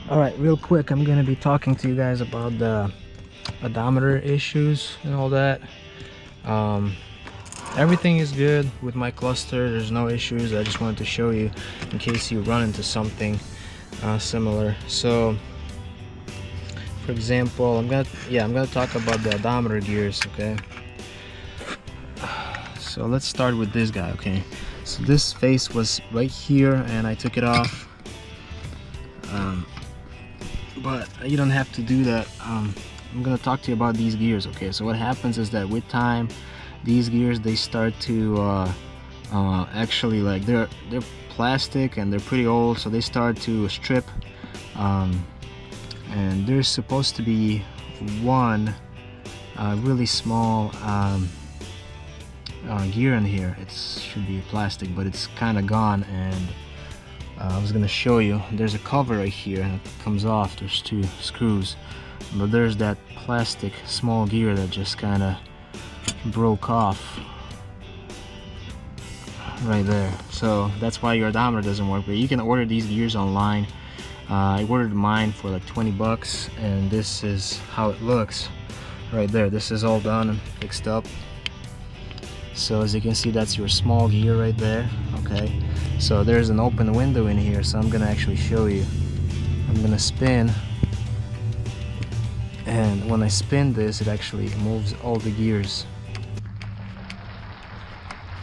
Alright, real quick, I'm gonna be talking to you guys about the odometer issues and all that. Everything is good with my cluster, there's no issues. I just wanted to show you in case you run into something similar. So for example, I'm gonna talk about the odometer gears, okay? So let's start with this guy, okay? So this face was right here and I took it off. But you don't have to do that. I'm gonna talk to you about these gears, okay? So what happens is that with time, these gears, they start to actually, like, they're plastic and they're pretty old, so they start to strip. And there's supposed to be one really small gear in here. It should be plastic, but it's kind of gone, and I was gonna show you. There's a cover right here and it comes off. There's two screws, but there's that plastic small gear that just kind of broke off right there. So that's why your odometer doesn't work. But you can order these gears online. I ordered mine for like 20 bucks, and this is how it looks right there. This is all done and fixed up. So as you can see, that's your small gear right there, okay? So there's an open window in here, so I'm gonna actually show you. I'm gonna spin, and when I spin this, it actually moves all the gears.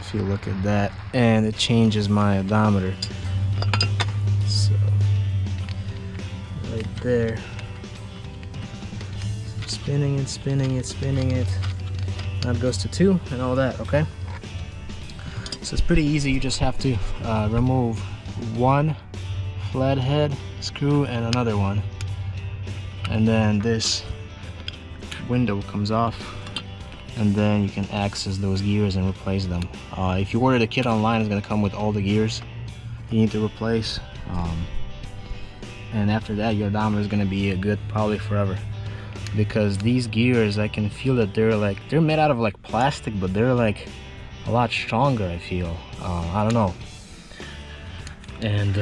If you look at that, and it changes my odometer. So right there, spinning it, spinning it, spinning it. Now it goes to 2 and all that, okay? So it's pretty easy. You just have to remove one flathead screw and another one, and then this window comes off, and then you can access those gears and replace them. If you order the kit online, it's going to come with all the gears you need to replace, and after that your odometer is going to be good probably forever, because these gears, I can feel that they're made out of like plastic, but they're like a lot stronger, I feel. I don't know. And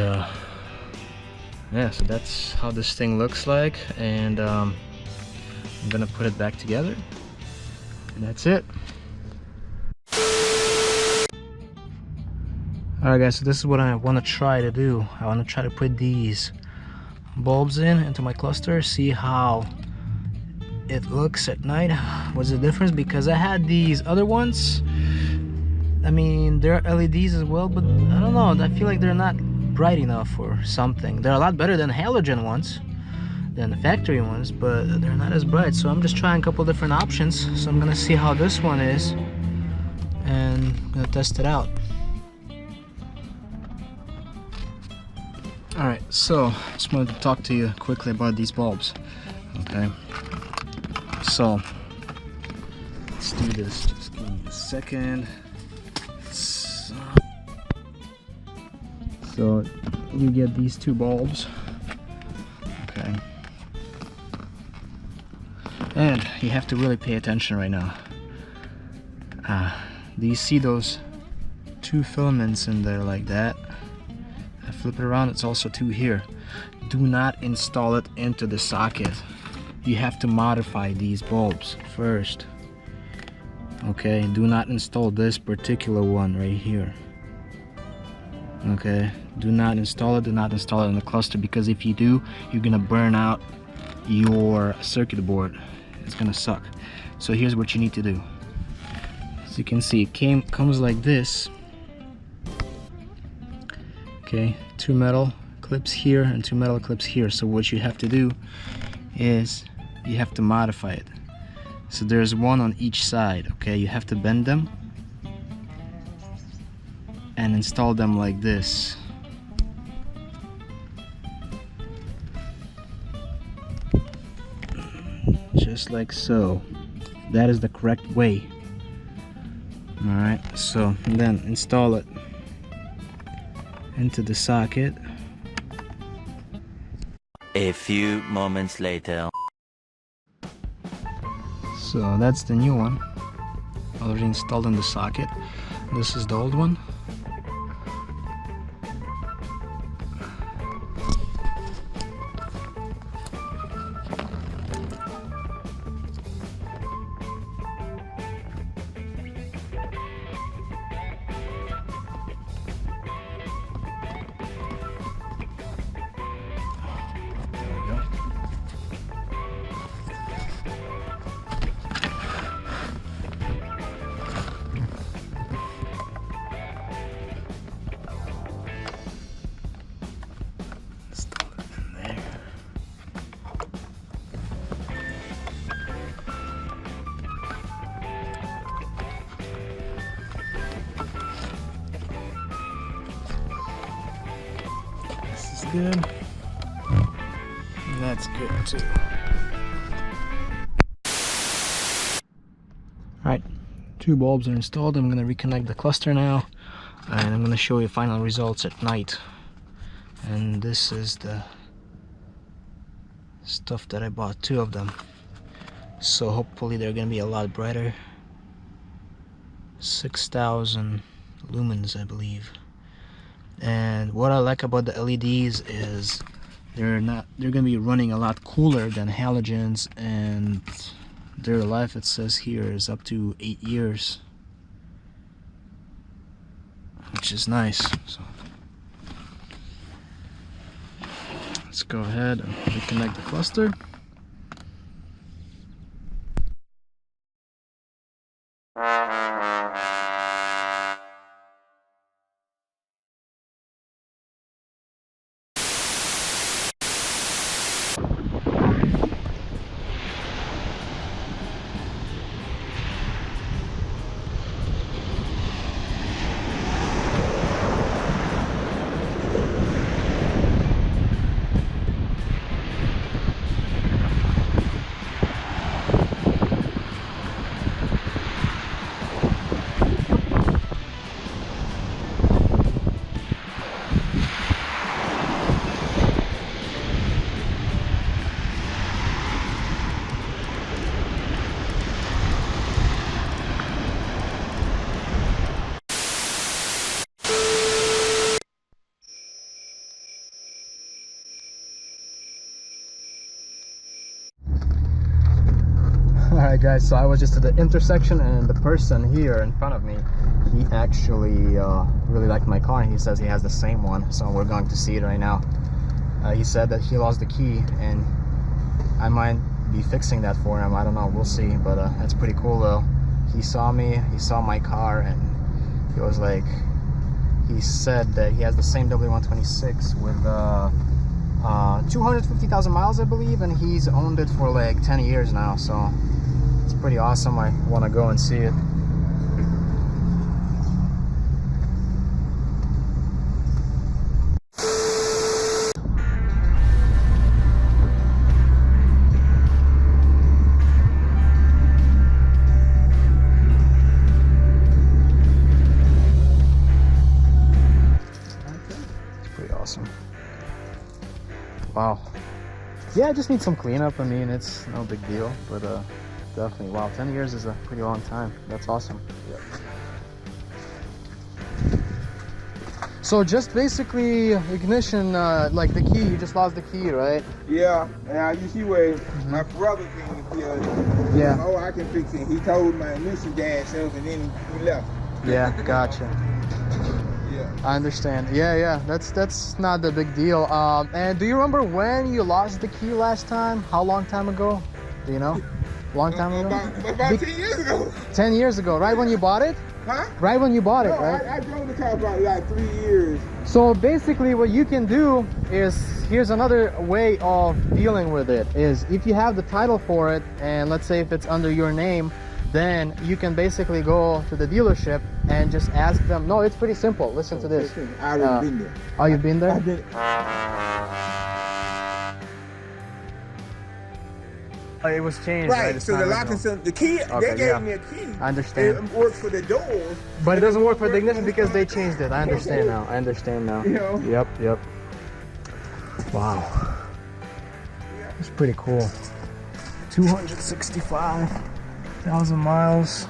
yeah, so that's how this thing looks like, and I'm gonna put it back together, and that's it. Alright guys, so this is what I want to try to do. I want to try to put these bulbs into my cluster, see how it looks at night. What's the difference? Because I had these other ones, I mean, they're LEDs as well, but I don't know, I feel like they're not bright enough or something. They're a lot better than halogen ones, than the factory ones, but they're not as bright. So I'm just trying a couple different options. So I'm gonna see how this one is, and I'm gonna test it out. Alright, so I just wanted to talk to you quickly about these bulbs, okay? So let's do this, just give me a second. So you get these two bulbs, okay, and you have to really pay attention right now. Do you see those two filaments in there like that? I flip it around, it's also two here. Do not install it into the socket. You have to modify these bulbs first, okay? Do not install this particular one right here, okay? Do not install it in the cluster, because if you do, you're gonna burn out your circuit board. It's gonna suck. So here's what you need to do. As you can see, it comes like this, okay? Two metal clips here and two metal clips here. So what you have to do is you have to modify it. So there's one on each side, okay? You have to bend them and install them like this. Just like so. That is the correct way. Alright, so then install it into the socket. A few moments later. So that's the new one, already installed in the socket. This is the old one. good. That's good too. Alright, 2 bulbs are installed. I'm going to reconnect the cluster now, and I'm going to show you final results at night. And this is the stuff that I bought, 2 of them. So hopefully they're going to be a lot brighter. 6,000 lumens, I believe. And what I like about the LEDs is they're going to be running a lot cooler than halogens, and their life, it says here, is up to 8 years, which is nice. So let's go ahead and reconnect the cluster. Alright guys, so I was just at the intersection, and the person here in front of me, he actually really liked my car, and he says he has the same one, so we're going to see it right now. He said that he lost the key, and I might be fixing that for him. I don't know, we'll see, but that's pretty cool though. He saw me, he saw my car, and he was like, he said that he has the same W126 with 250,000 miles, I believe, and he's owned it for like 10 years now, so it's pretty awesome. I want to go and see it. It's pretty awesome. Wow. Yeah, I just need some cleanup. I mean, it's no big deal, but definitely, wow, 10 years is a pretty long time. That's awesome. Yep. So just basically ignition, like the key, you just lost the key, right? Yeah, and you see where my brother came here. Yeah. Oh, I can fix it. He told my initial dad self, and then he left. Yeah, gotcha. Yeah. I understand. Yeah, that's not the big deal. And do you remember when you lost the key last time? How long time ago? Do you know? Long time ago? About 10 years ago. 10 years ago, right when you bought it? Huh? Right when you bought it, No, right? I drove the car about like 3 years. So basically what you can do is, here's another way of dealing with it, is if you have the title for it, and let's say if it's under your name, then you can basically go to the dealership and just ask them. No, it's pretty simple. Listen to this. I've already been there. Oh, you've been there? I've been. It was changed, right? Right, so the lock and the key, Okay, they gave yeah. me a key. I understand. It works for the doors. But it doesn't work for the ignition because they changed it. I understand now. I understand now. You know? Yep. Wow. It's pretty cool. 265,000 miles.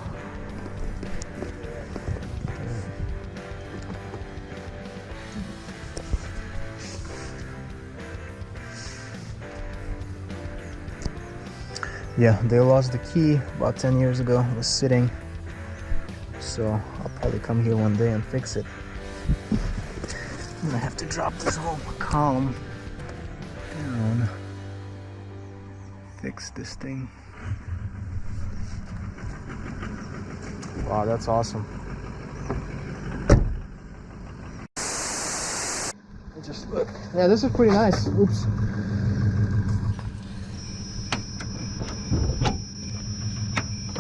Yeah, they lost the key about 10 years ago. It was sitting. So I'll probably come here one day and fix it. I'm gonna have to drop this whole column down. Fix this thing. Wow, that's awesome. Just look. Yeah, this is pretty nice. Oops.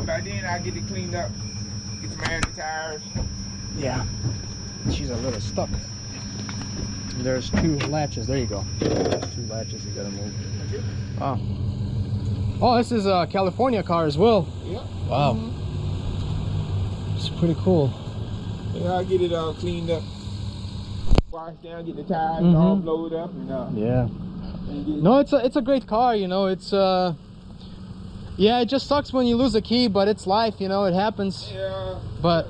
By then I get it cleaned up, get some air in the tires. Yeah, she's a little stuck. There's 2 latches. There you go. 2 latches you gotta move. Oh. Oh, this is a California car as well. Yeah. Wow. It's pretty cool. Yeah, I'll get it all cleaned up. Wash down, get the tires all blowed up, and yeah. No, it's a great car, you know. It's yeah, it just sucks when you lose a key, but it's life, you know. It happens. Yeah. But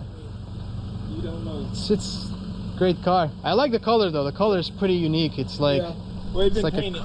You don't know. it's great car. I like the color though. The color is pretty unique. It's like Yeah. Well, it's been like painted.